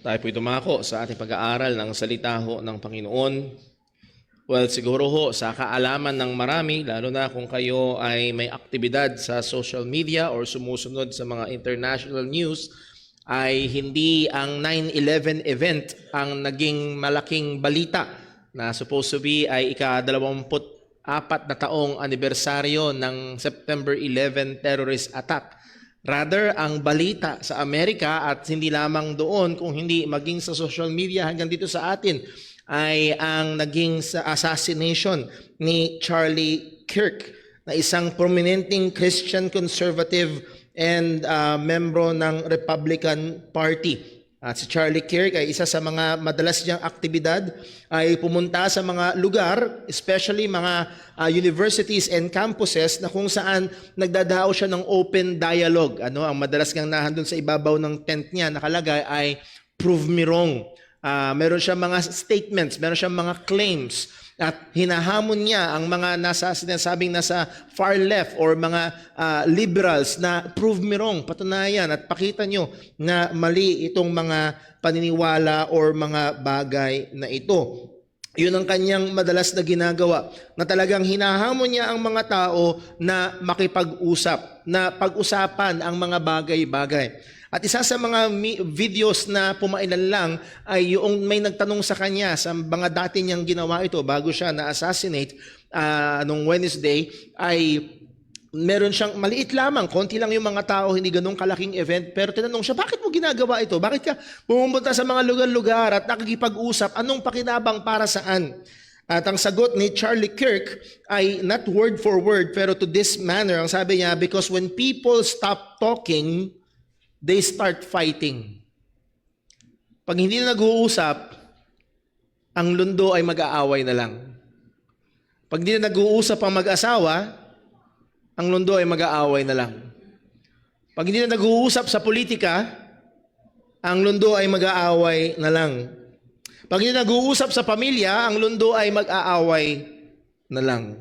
Tayo po'y dumako sa ating pag-aaral ng salita ho ng Panginoon. Well, siguro ho, sa kaalaman ng marami, lalo na kung kayo ay may aktibidad sa social media or sumusunod sa mga international news, ay hindi ang 9/11 event ang naging malaking balita na supposed to be ay ika-24 na taong anibersaryo ng September 11 terrorist attack. Rather, ang balita sa Amerika at hindi lamang doon, kung hindi maging sa social media hanggang dito sa atin, ay ang naging sa assassination ni Charlie Kirk, na isang prominenteng Christian conservative and membro ng Republican Party. At si Charlie Kirk ay isa sa mga madalas niyang aktibidad ay pumunta sa mga lugar, especially mga universities and campuses na kung saan nagdadao siya ng open dialogue. Ang madalas niyang nahandun sa ibabaw ng tent niya nakalagay ay "Prove me wrong". Meron siyang mga statements, meron siyang mga claims at hinahamon niya ang mga sinasabing nasa far left or mga liberals na prove me wrong, patunayan at pakita nyo na mali itong mga paniniwala or mga bagay na ito. Yun ang kanyang madalas na ginagawa, na talagang hinahamon niya ang mga tao na makipag-usap, na pag-usapan ang mga bagay-bagay. At isa sa mga videos na pumailan lang ay yung may nagtanong sa kanya sa mga dati niyang ginawa ito bago siya na-assassinate nung Wednesday, ay meron siyang maliit lamang, konti lang yung mga tao, hindi ganun kalaking event, pero tinanong siya, bakit mo ginagawa ito? Bakit ka pumunta sa mga lugar-lugar at nakikipag-usap? Anong pakinabang para saan? At ang sagot ni Charlie Kirk ay not word for word, pero to this manner. Ang sabi niya, because when people stop talking, they start fighting. Pag hindi na nag-uusap, ang lundo ay mag-aaway na lang. Pag hindi na nag-uusap ang mag-asawa, ang lundo ay mag-aaway na lang. Pag hindi na nag-uusap sa politika, ang lundo ay mag-aaway na lang. Pag hindi na nag-uusap sa pamilya, ang lundo ay mag-aaway na lang.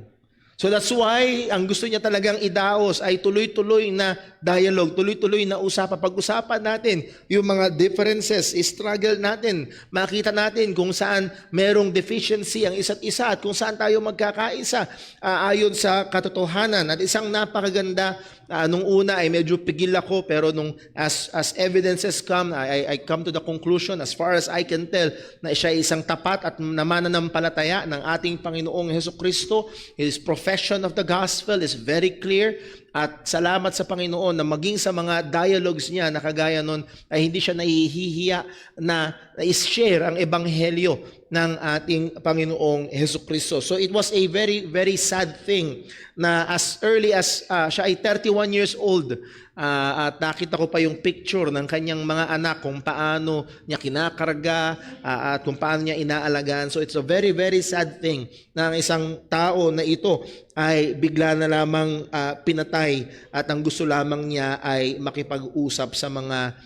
So that's why ang gusto niya talagang idaos ay tuloy-tuloy na dialogue, tuloy-tuloy na usapan. Pag-usapan natin yung mga differences, struggle natin, makita natin kung saan merong deficiency ang isa't isa at kung saan tayo magkakaisa ayon sa katotohanan. At isang napakaganda, nung una ay medyo pigil ako, pero nung as evidences come, I come to the conclusion, as far as I can tell, na siya ay isang tapat at namananampalataya ng ating Panginoong Hesukristo. His profession of the gospel is very clear. At salamat sa Panginoon na maging sa mga dialogues niya na kagaya nun ay hindi siya nahihiya na i-share ang ebanghelyo ng ating Panginoong Hesukristo. So it was a very, very sad thing na as early as siya ay 31 years old, at nakita ko pa yung picture ng kanyang mga anak kung paano niya kinakarga at kung paano niya inaalagaan. So it's a very, very sad thing na ang isang tao na ito ay bigla na lamang pinatay at ang gusto lamang niya ay makipag-usap sa mga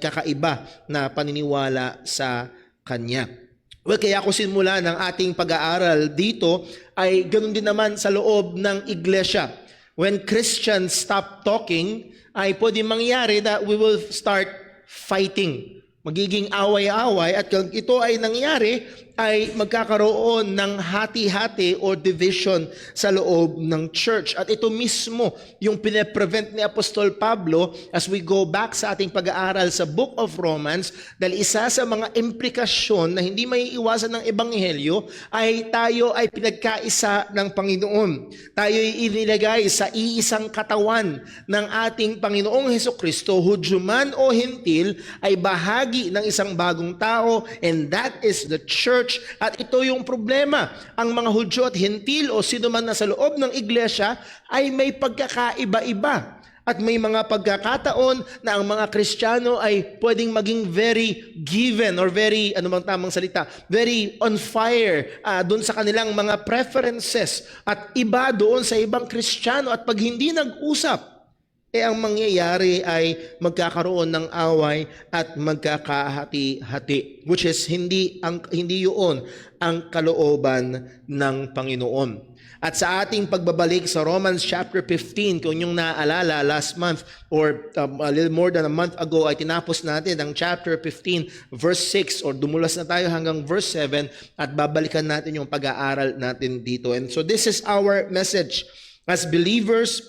kakaiba na paniniwala sa kanya. Well, kaya ako simula ng ating pag-aaral dito ay ganoon din naman sa loob ng iglesia. When Christians stop talking, ay pwede mangyari that we will start fighting. Magiging away-away at kung ito ay nangyari, ay magkakaroon ng hati-hati o division sa loob ng church. At ito mismo yung pine-prevent ni Apostol Pablo as we go back sa ating pag-aaral sa Book of Romans, dahil isa sa mga implikasyon na hindi may iwasan ng Ebanghelyo ay tayo ay pinagkaisa ng Panginoon. Tayo ay inilagay sa iisang katawan ng ating Panginoong Hesukristo, Hudyo man o Hentil, ay bahagi ng isang bagong tao, and that is the church. At ito yung problema. Ang mga Hudyo at Hentil o sino man na sa loob ng iglesia ay may pagkakaiba-iba. At may mga pagkakataon na ang mga Kristiyano ay pwedeng maging very given or very, very on fire doon sa kanilang mga preferences at iba doon sa ibang Kristiyano. At pag hindi nag-usap, ang mangyayari ay magkakaroon ng away at magkakahati-hati, which is hindi yun ang kalooban ng Panginoon. At sa ating pagbabalik sa Romans chapter 15, kung yung naaalala last month or a little more than a month ago ay tinapos natin ang chapter 15 verse 6 or dumulas na tayo hanggang verse 7 at babalikan natin yung pag-aaral natin dito. And so this is our message. As believers,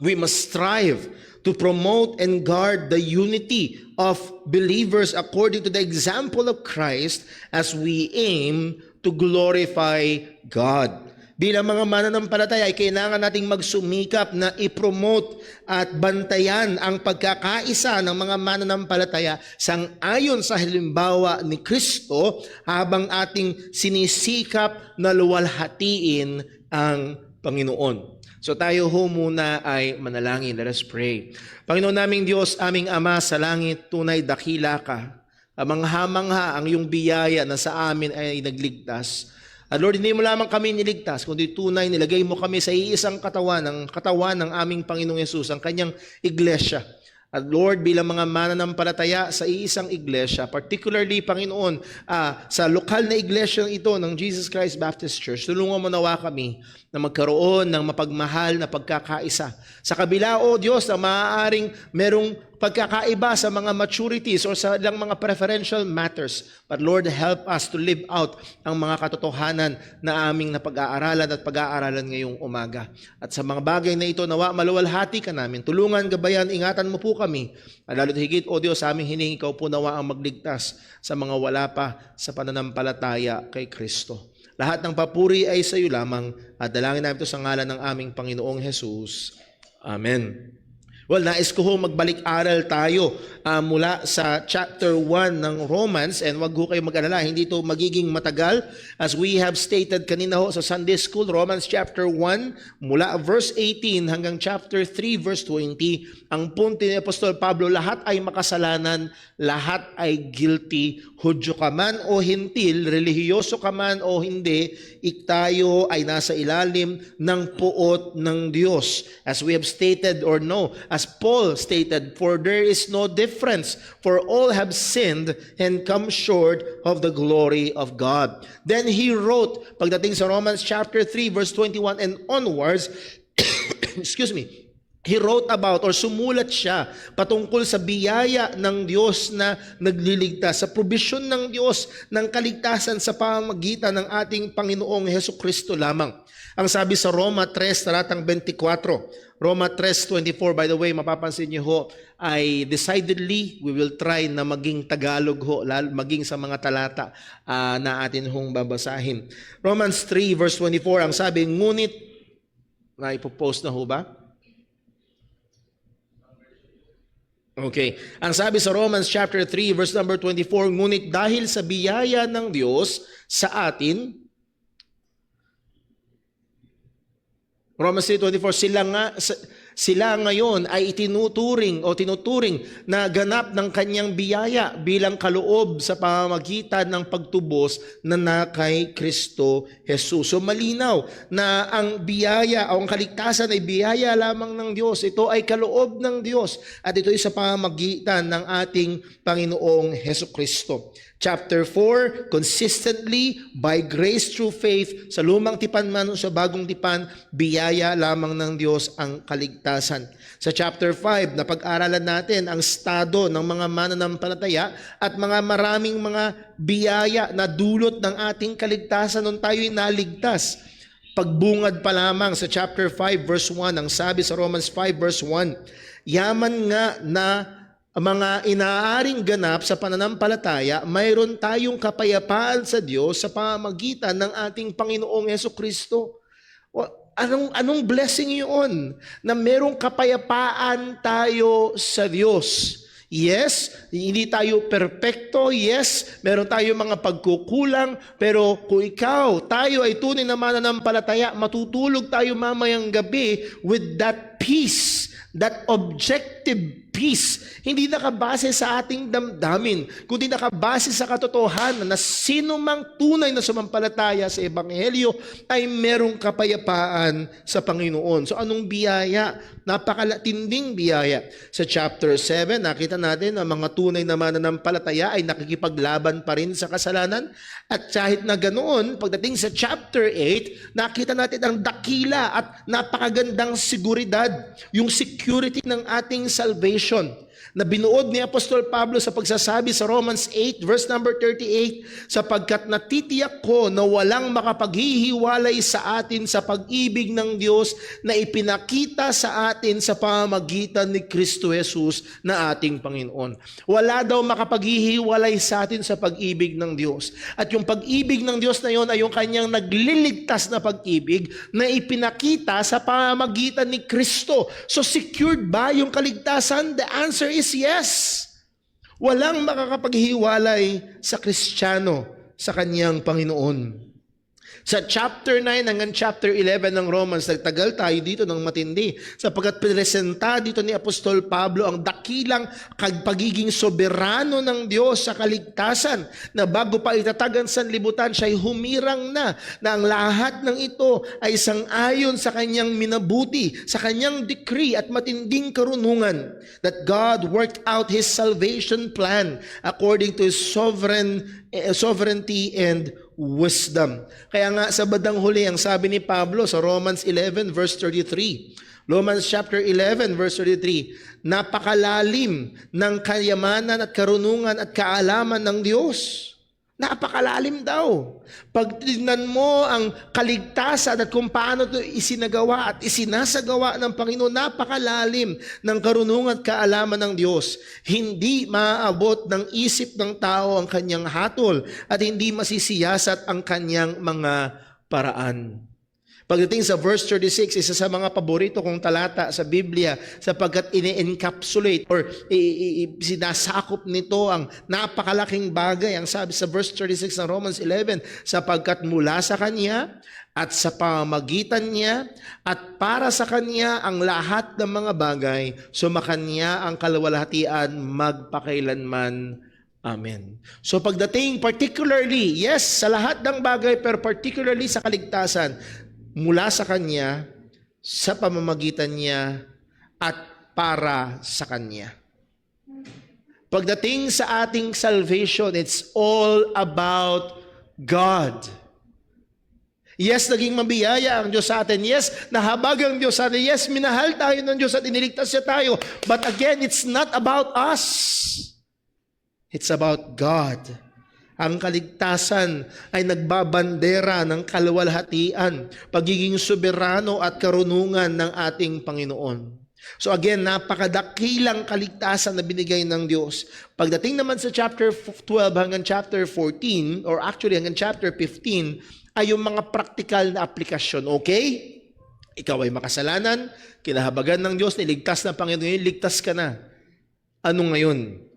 we must strive to promote and guard the unity of believers according to the example of Christ as we aim to glorify God. Bilang mga mananampalataya ay kailangan nating magsumikap na i-promote at bantayan ang pagkakaisa ng mga mananampalataya sang-ayon sa halimbawa ni Kristo habang ating sinisikap na luwalhatiin ang Panginoon. So tayo ho muna ay manalangin. Let us pray. Panginoon naming Diyos, aming Ama sa langit, tunay dakila ka. Mangha-mangha ang iyong biyaya na sa amin ay nagligtas. At Lord, hindi mo lamang kami niligtas, kundi tunay nilagay mo kami sa iisang katawan ng aming Panginoong Yesus, ang kanyang iglesia. At Lord, bilang mga mananampalataya sa iisang iglesia, particularly, Panginoon, sa lokal na iglesia ito ng Jesus Christ Baptist Church, tulungan mo nawa kami na magkaroon ng mapagmahal na pagkakaisa. Sa kabila, O Diyos, na maaaring merong pagkakaiba sa mga maturities or sa ilang mga preferential matters. But Lord, help us to live out ang mga katotohanan na aming napag-aaralan at pag-aaralan ngayong umaga. At sa mga bagay na ito, nawa maluwalhati ka namin. Tulungan, gabayan, ingatan mo po kami. At lalo't higit, O Diyos, aming hiningi, ikaw po nawa ang magligtas sa mga wala pa sa pananampalataya kay Kristo. Lahat ng papuri ay sa iyo lamang at dalangin namin ito sa ngalan ng aming Panginoong Jesus. Amen. Well, nais ko ho magbalik-aral tayo mula sa chapter 1 ng Romans, and wag ho kayo mag-alala, hindi ito magiging matagal. As we have stated kanina ho sa Sunday School, Romans chapter 1, mula verse 18 hanggang chapter 3 verse 20, ang punto ni Apostol Pablo, lahat ay makasalanan, lahat ay guilty, Hudyo ka man o hintil, relihiyoso ka man o hindi, tayo ay nasa ilalim ng puot ng Diyos. As we have stated or no, as Paul stated, for there is no difference, for all have sinned and come short of the glory of God. Then he wrote, pagdating sa Romans chapter 3 verse 21 and onwards, excuse me, he wrote about or sumulat siya patungkol sa biyaya ng Diyos na nagliligtas, sa provision ng Diyos ng kaligtasan sa pamamagitan ng ating Panginoong Hesukristo lamang. Ang sabi sa Roma 3, talatang 24, Roma 3:24, by the way, mapapansin niyo ho, ay decidedly, we will try na maging Tagalog ho, maging sa mga talata na atin hong babasahin. Romans 3 verse 24, ang sabi, ngunit, na ipopost na ho ba? Okay. Ang sabi sa Romans chapter 3 verse number 24, ngunit dahil sa biyaya ng Diyos sa atin, Romans 3:24, sila ngayon ay tinuturing na ganap ng kanyang biyaya bilang kaloob sa pamamagitan ng pagtubos na kay Kristo Jesus. So malinaw na ang biyaya o ang kaligtasan ay biyaya lamang ng Diyos. Ito ay kaloob ng Diyos at ito ay sa pamamagitan ng ating Panginoong Hesukristo. Chapter 4, consistently, by grace through faith, sa lumang tipan man o sa bagong tipan, biyaya lamang ng Diyos ang kaligtasan. Sa chapter 5, napag-aralan natin ang estado ng mga mananampalataya at mga maraming mga biyaya na dulot ng ating kaligtasan nung tayo'y naligtas. Pagbungad pa lamang sa chapter 5 verse 1, ang sabi sa Romans 5 verse 1, yaman nga na mga inaaring ganap sa pananampalataya, mayroon tayong kapayapaan sa Diyos sa pamamagitan ng ating Panginoong Hesukristo. Anong blessing yun? Na merong kapayapaan tayo sa Diyos. Yes, hindi tayo perpekto. Yes, meron tayo mga pagkukulang. Pero kung tayo ay tunay na mananampalataya, matutulog tayo mamayang gabi with that peace, that objective peace, hindi nakabase sa ating damdamin, kundi nakabase sa katotohanan na sino mang tunay na sumampalataya sa Ebanghelyo ay merong kapayapaan sa Panginoon. So anong biyaya? Napakatinding biyaya. Sa chapter 7, nakita natin na mga tunay na mananampalataya ay nakikipaglaban pa rin sa kasalanan. At kahit na ganoon, pagdating sa chapter 8, nakita natin ang dakila at napakagandang seguridad, yung security ng ating salvation na binuod ni Apostol Pablo sa pagsasabi sa Romans 8 verse number 38, sapagkat natitiyak ko na walang makapaghihiwalay sa atin sa pag-ibig ng Diyos na ipinakita sa atin sa pamamagitan ni Kristo Jesus na ating Panginoon. Wala daw makapaghihiwalay sa atin sa pag-ibig ng Diyos. At yung pag-ibig ng Diyos na yon ay yung kanyang nagliligtas na pag-ibig na ipinakita sa pamamagitan ni Kristo. So secured ba yung kaligtasan? The answer is yes. Walang makakapaghiwalay sa Kristiyano sa kanyang Panginoon. Sa chapter 9 hanggang chapter 11 ng Romans, nagtagal tayo dito ng matindi sapagkat presenta dito ni Apostol Pablo ang dakilang pagiging soberano ng Diyos sa kaligtasan na bago pa itatag ang sanlibutan, siya'y humirang na ang lahat ng ito ay sang-ayon sa kanyang minabuti, sa kanyang decree at matinding karunungan, that God worked out His salvation plan according to His sovereignty and wisdom. Kaya nga sa bandang huli, ang sabi ni Pablo sa Romans 11 verse 33, Romans chapter 11 verse 33, napakalalim ng kayamanan at karunungan at kaalaman ng Diyos. Napakalalim daw. Pag tignan mo ang kaligtasan at kung paano ito isinagawa at isinasagawa ng Panginoon, napakalalim ng karunungan at kaalaman ng Diyos. Hindi maaabot ng isip ng tao ang kanyang hatol at hindi masisiyasat ang kanyang mga paraan. Pagdating sa verse 36, isa sa mga paborito kong talata sa Biblia sapagkat ini-encapsulate or sinasakop nito ang napakalaking bagay. Ang sabi sa verse 36 ng Romans 11, sapagkat mula sa Kanya at sa pamamagitan Niya at para sa Kanya ang lahat ng mga bagay, sumakanya ang kaluwalhatian magpakailanman. Amen. So pagdating particularly, yes, sa lahat ng bagay pero particularly sa kaligtasan, mula sa Kanya, sa pamamagitan Niya, at para sa Kanya. Pagdating sa ating salvation, it's all about God. Yes, naging mabiyaya ang Diyos sa atin. Yes, nahabag ang Diyos sa atin. Yes, minahal tayo ng Diyos at iniligtas siya tayo. But again, it's not about us. It's about God. Ang kaligtasan ay nagbabandera ng kaluwalhatian, pagiging soberano at karunungan ng ating Panginoon. So again, napakadakilang kaligtasan na binigay ng Diyos. Pagdating naman sa chapter 12 hanggang chapter 14, or actually hanggang chapter 15, ay yung mga praktikal na aplikasyon. Okay? Ikaw ay makasalanan, kinahabagan ng Diyos, niligtas ng Panginoon, ligtas ka na. Ano ngayon?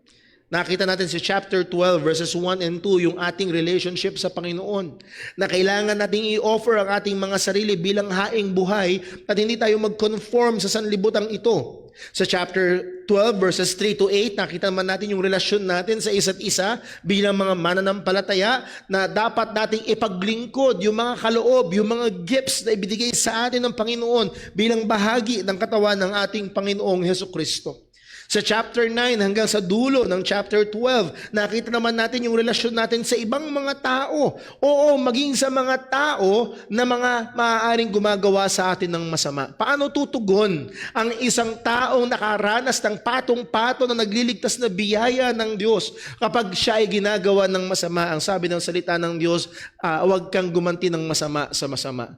Nakita natin sa chapter 12 verses 1 and 2 yung ating relationship sa Panginoon. Na kailangan nating i-offer ang ating mga sarili bilang haing buhay at hindi tayo mag-conform sa sanlibutang ito. Sa chapter 12 verses 3 to 8, nakita naman natin yung relasyon natin sa isa't isa bilang mga mananampalataya na dapat nating ipaglingkod yung mga kaloob, yung mga gifts na ibinigay sa atin ng Panginoon bilang bahagi ng katawan ng ating Panginoong Hesukristo. Sa chapter 9 hanggang sa dulo ng chapter 12, nakita naman natin yung relasyon natin sa ibang mga tao. Oo, maging sa mga tao na mga maaaring gumagawa sa atin ng masama. Paano tutugon ang isang taong nakaranas ng patong-pato na nagliligtas na biyaya ng Diyos kapag siya ay ginagawa ng masama? Ang sabi ng salita ng Diyos, huwag kang gumanti ng masama sa masama.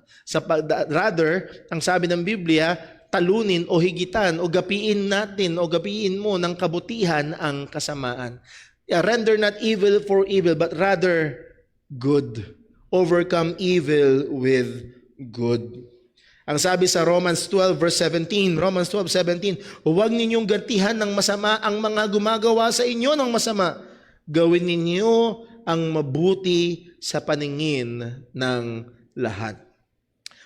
Rather, ang sabi ng Biblia, talunin o higitan o gapiin natin o gapiin mo ng kabutihan ang kasamaan. Render not evil for evil, but rather good. Overcome evil with good. Ang sabi sa Romans 12 verse 17, Romans 12:17, huwag ninyong gantihan ng masama ang mga gumagawa sa inyo ng masama. Gawin ninyo ang mabuti sa paningin ng lahat.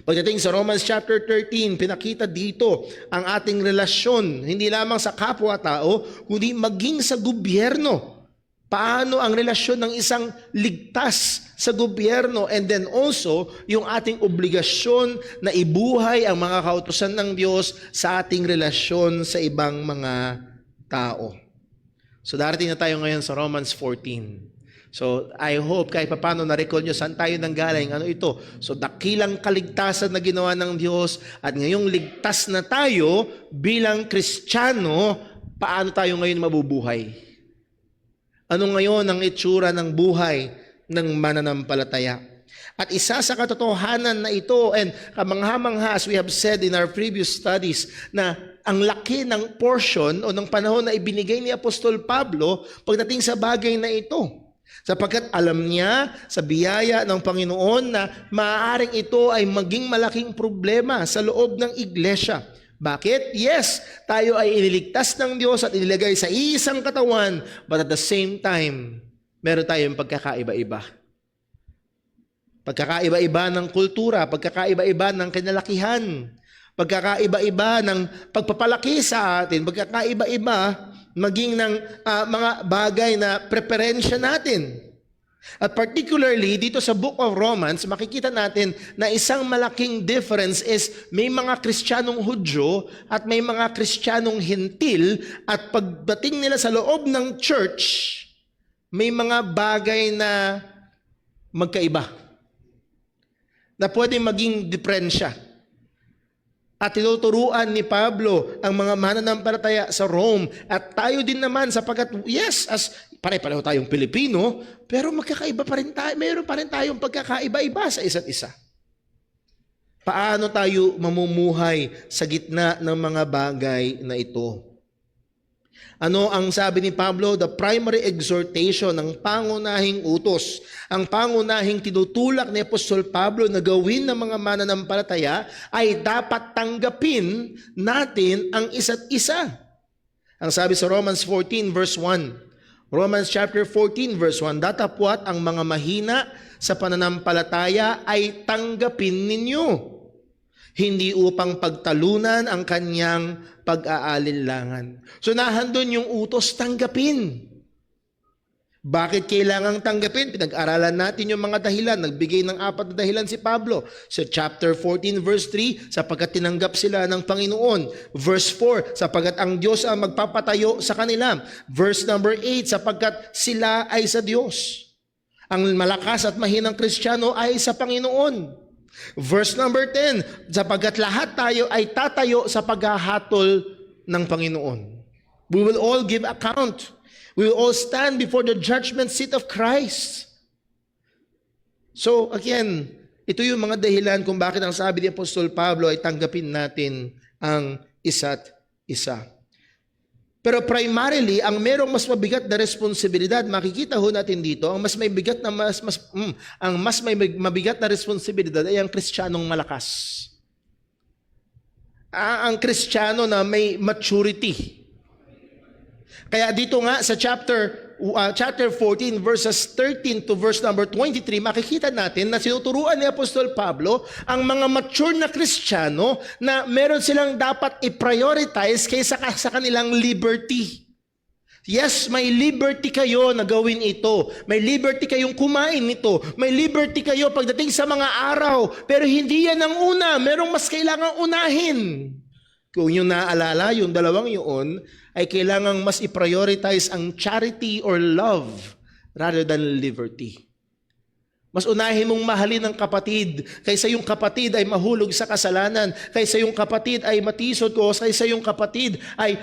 Pagdating sa Romans chapter 13, pinakita dito ang ating relasyon, hindi lamang sa kapwa-tao, kundi maging sa gobyerno. Paano ang relasyon ng isang ligtas sa gobyerno, and then also yung ating obligasyon na ibuhay ang mga kautusan ng Diyos sa ating relasyon sa ibang mga tao. So darating na tayo ngayon sa Romans 14. So, I hope kahit paano na-recall nyo saan tayo nanggaling. Ano ito? So, dakilang kaligtasan na ginawa ng Diyos at ngayong ligtas na tayo bilang Kristiyano, paano tayo ngayon mabubuhay? Ano ngayon ang itsura ng buhay ng mananampalataya? At isa sa katotohanan na ito, and kamangha-mangha, as we have said in our previous studies, na ang laki ng portion o ng panahon na ibinigay ni Apostol Pablo pagdating sa bagay na ito. Sapagkat alam niya sa biyaya ng Panginoon na maaaring ito ay maging malaking problema sa loob ng iglesia. Bakit? Yes, tayo ay iniligtas ng Diyos at inilagay sa isang katawan, but at the same time, meron tayong pagkakaiba-iba. Pagkakaiba-iba ng kultura, pagkakaiba-iba ng kinalakihan, pagkakaiba-iba ng pagpapalaki sa atin, pagkakaiba-iba maging ng mga bagay na preferensya natin. At particularly dito sa Book of Romans, makikita natin na isang malaking difference is may mga Kristiyanong Hudyo at may mga Kristiyanong Hintil, at pagdating nila sa loob ng church, may mga bagay na magkaiba na pwede maging diferensya. At tinuturuan ni Pablo ang mga mananampalataya sa Rome. At tayo din naman sapagkat, yes, as pare-pareho tayong Pilipino, pero magkakaiba pa rin tayo, mayroon pa rin tayong pagkakaiba-iba sa isa't isa. Paano tayo mamumuhay sa gitna ng mga bagay na ito? Ano ang sabi ni Pablo? The primary exhortation ng pangunahing utos, ang pangunahing tinutulak ni Apostol Pablo na gawin ng mga mananampalataya ay dapat tanggapin natin ang isa't isa. Ang sabi sa Romans 14 verse 1, Romans chapter 14 verse 1, datapwat ang mga mahina sa pananampalataya ay tanggapin ninyo, hindi upang pagtalunan ang kanyang pag-aalinlangan. So nahandun yung utos, tanggapin. Bakit kailangang tanggapin? Pinag-aralan natin yung mga dahilan. Nagbigay ng 4 na dahilan si Pablo. Sa chapter 14 verse 3, sapagkat tinanggap sila ng Panginoon. Verse 4, sapagkat ang Diyos ang magpapatayo sa kanila. Verse number 8, sapagkat sila ay sa Diyos. Ang malakas at mahinang Kristiyano ay sa Panginoon. Verse number 10, sapagkat lahat tayo ay tatayo sa paghahatol ng Panginoon. We will all give account. We will all stand before the judgment seat of Christ. So again, ito yung mga dahilan kung bakit ang sabi ni Apostol Pablo ay tanggapin natin ang isa't isa. Pero primarily, ang merong mas mabigat na responsibilidad, makikita ho natin dito, ang mas mabigat na responsibilidad ay ang Kristiyanong malakas. Ang Kristiyano na may maturity. Kaya dito nga sa chapter 14 verses 13 to verse number 23, makikita natin na sinuturuan ni Apostol Pablo ang mga mature na Kristiyano na meron silang dapat i-prioritize kaysa sa kanilang liberty. Yes, may liberty kayo na gawin ito. May liberty kayong kumain nito. May liberty kayo pagdating sa mga araw. Pero hindi yan ang una. Merong mas kailangang unahin. Kung yung naalala, yung dalawang yun, ay kailangang mas i-prioritize ang charity or love rather than liberty. Mas unahin mong mahalin ang kapatid kaysa yung kapatid ay mahulog sa kasalanan, kaysa yung kapatid ay matisod ko, kaysa yung kapatid ay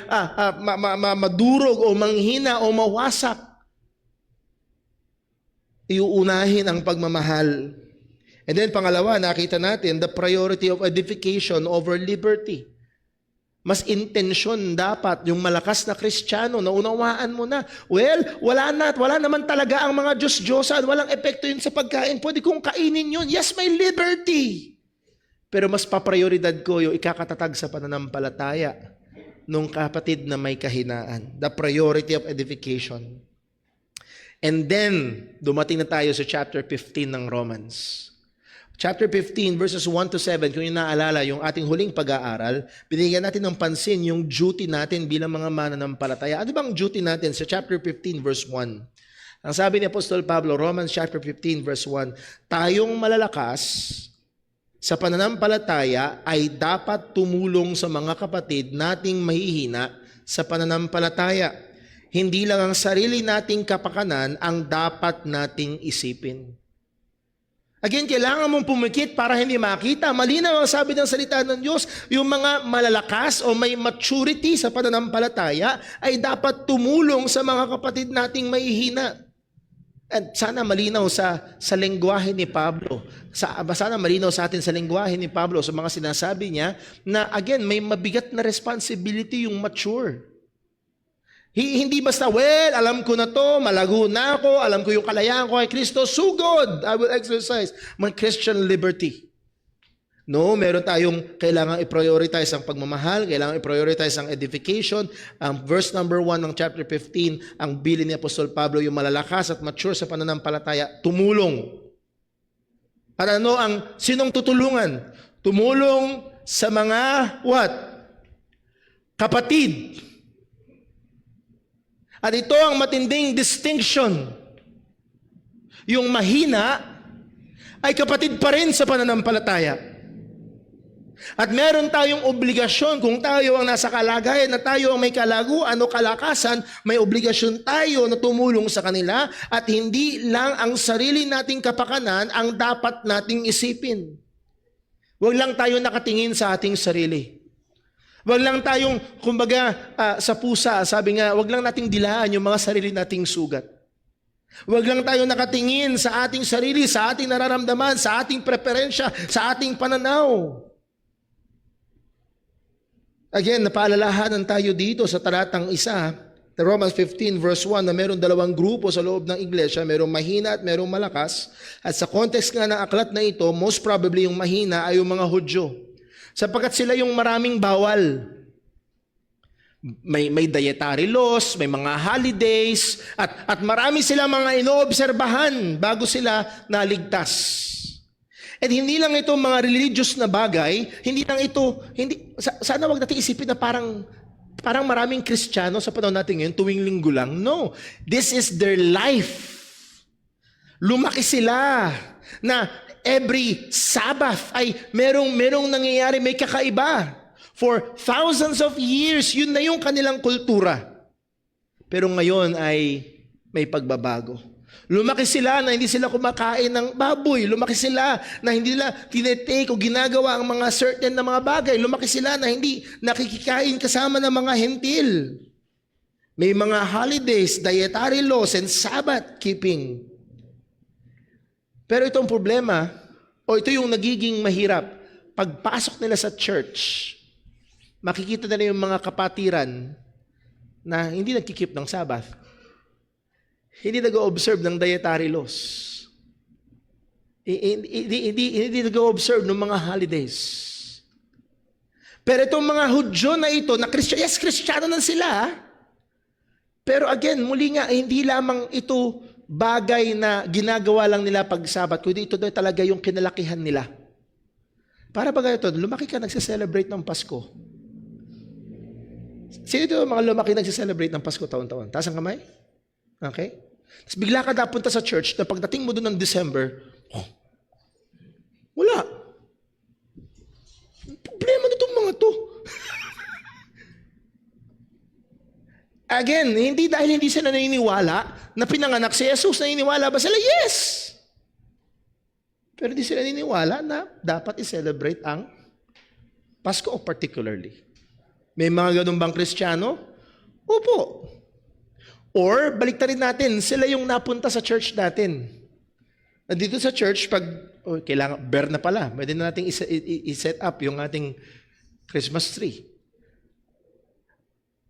madurog o manghina o mawasak. Iuunahin ang pagmamahal. And then pangalawa, nakita natin the priority of edification over liberty. Mas intensyon dapat yung malakas na Kristiyano na unawaan mo na. Well, wala naman talaga ang mga Diyos-Diyosan. Walang epekto yun sa pagkain. Pwede kong kainin yun. Yes, may liberty. Pero mas paprioridad ko yung ikakatatag sa pananampalataya nung kapatid na may kahinaan. The priority of edification. And then, dumating na tayo sa chapter 15 ng Romans. Chapter 15, verses 1 to 7, kung yung naalala, yung ating huling pag-aaral, binigyan natin ng pansin yung duty natin bilang mga mananampalataya. Ano bang duty natin sa chapter 15, verse 1? Ang sabi ni Apostol Pablo, Romans chapter 15, verse 1, tayong malalakas sa pananampalataya ay dapat tumulong sa mga kapatid nating mahihina sa pananampalataya. Hindi lang ang sarili nating kapakanan ang dapat nating isipin. Again, kailangan mong pumikit para hindi makita. Malinaw ang sabi ng salita ng Diyos, yung mga malalakas o may maturity sa pananampalataya ay dapat tumulong sa mga kapatid nating mahihina. At sana malinaw sa lengguwahe ni Pablo. Sana malinaw sa atin sa lengguwahe ni Pablo sa mga sinasabi niya na again, may mabigat na responsibility yung mature. Hindi basta, well, alam ko na to, malago na ako, alam ko yung kalayaan ko kay Kristo, so good, I will exercise my Christian liberty. No, meron tayong kailangan i-prioritize ang pagmamahal, kailangan i-prioritize ang edification. Ang verse number 1 ng chapter 15, ang bilin ni Apostol Pablo, yung malalakas at mature sa pananampalataya, tumulong. At ano ang sinong tutulungan? Tumulong sa mga what? Kapatid. At ito ang matinding distinction. Yung mahina ay kapatid pa rin sa pananampalataya. At meron tayong obligasyon kung tayo ang nasa kalagayan na tayo ang may kalaguan o kalakasan, may obligasyon tayo na tumulong sa kanila at hindi lang ang sarili nating kapakanan ang dapat nating isipin. Huwag lang tayo nakatingin sa ating sarili. Wag lang tayong, kumbaga, sa pusa, sabi nga, wag lang nating dilaan yung mga sarili nating sugat. Wag lang tayo nakatingin sa ating sarili, sa ating nararamdaman, sa ating preferensya, sa ating pananaw. Again, napaalalahanan tayo dito sa talatang 1, Romans 15 verse 1, na meron dalawang grupo sa loob ng iglesia, merong mahina at merong malakas. At sa context nga ng aklat na ito, most probably yung mahina ay yung mga Hudyo. Sapagkat sila yung maraming bawal. May dietary laws, may mga holidays, at marami sila mga inoobserbahan bago sila naligtas. At hindi lang ito mga religious na bagay, sana wag natin isipin na parang maraming Kristiyano sa panahon natin ngayon, tuwing linggo lang. No, this is their life. Lumaki sila na every Sabbath ay merong nangyayari, may kakaiba. For thousands of years, yun na yung kanilang kultura. Pero ngayon ay may pagbabago. Lumaki sila na hindi sila kumakain ng baboy. Lumaki sila na hindi nila tinetake o ginagawa ang mga certain na mga bagay. Lumaki sila na hindi nakikikain kasama ng mga hentil. May mga holidays, dietary laws, and Sabbath keeping. Pero itong problema, o ito yung nagiging mahirap, pagpasok nila sa church, makikita nila yung mga kapatiran na hindi nagkikip ng Sabbath. Hindi nag-o-observe ng dietary laws. Hindi nag-o-observe ng mga holidays. Pero itong mga Hudyo na ito, na Kristiyano na sila, pero again, muli nga, hindi lamang ito bagay na ginagawa lang nila pag Sabat, kundi ito talaga yung kinalakihan nila. Para ba ganito, lumaki ka nagse-celebrate ng Pasko. Sino ito mga lumaki nagse-celebrate ng Pasko taon-taon? Taas ang kamay? Okay? Tapos bigla ka napunta sa church na pagdating mo doon ng December, wala. Problema nitong mga to. Again, hindi dahil hindi sila naniniwala na pinanganak si Jesus, naniniwala ba sila? Yes! Pero hindi sila naniniwala na dapat i-celebrate ang Pasko particularly. May mga ganun bang Kristiyano? Opo. Or, baliktarin natin, sila yung napunta sa church natin. Dito sa church, pag kailangan, bear na pala, pwede na natin i-set up yung ating Christmas tree.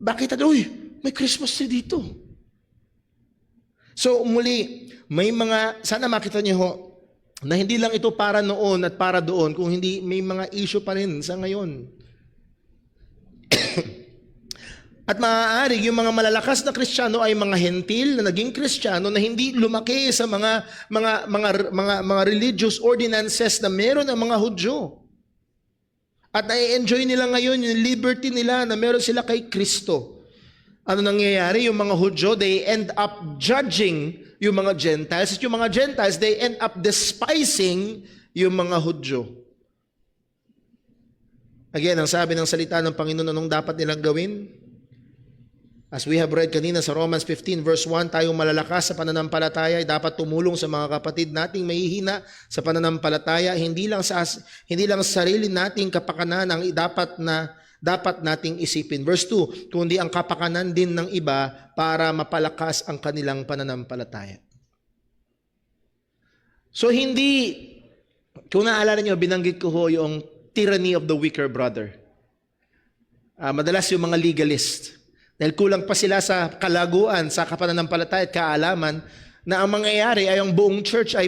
Bakit? May Christmas tree dito. So, muli, may mga, sana makita niyo ho, na hindi lang ito para noon at para doon, kung hindi, may mga issue pa rin sa ngayon. At maaari yung mga malalakas na Kristiyano ay mga hentil na naging Kristiyano na hindi lumaki sa mga religious ordinances na meron ang mga Hudyo. At na-enjoy nila ngayon yung liberty nila na meron sila kay Kristo. Ano nangyayari? Yung mga Hudyo, they end up judging yung mga Gentiles. At yung mga Gentiles, they end up despising yung mga Hudyo. Again, ang sabi ng salita ng Panginoon, anong dapat nilang gawin? As we have read kanina sa Romans 15 verse 1, tayong malalakas sa pananampalataya ay dapat tumulong sa mga kapatid nating mahihina sa pananampalataya, hindi lang sa sarili nating kapakanan ang dapat nating isipin. Verse 2, kundi ang kapakanan din ng iba para mapalakas ang kanilang pananampalataya. So hindi, kung naalala niyo, binanggit ko ho yung tyranny of the weaker brother. Madalas yung mga legalist. Dahil kulang pa sila sa kalaguan, sa kapananampalataya at kaalaman, na ang mangyayari ay ang buong church ay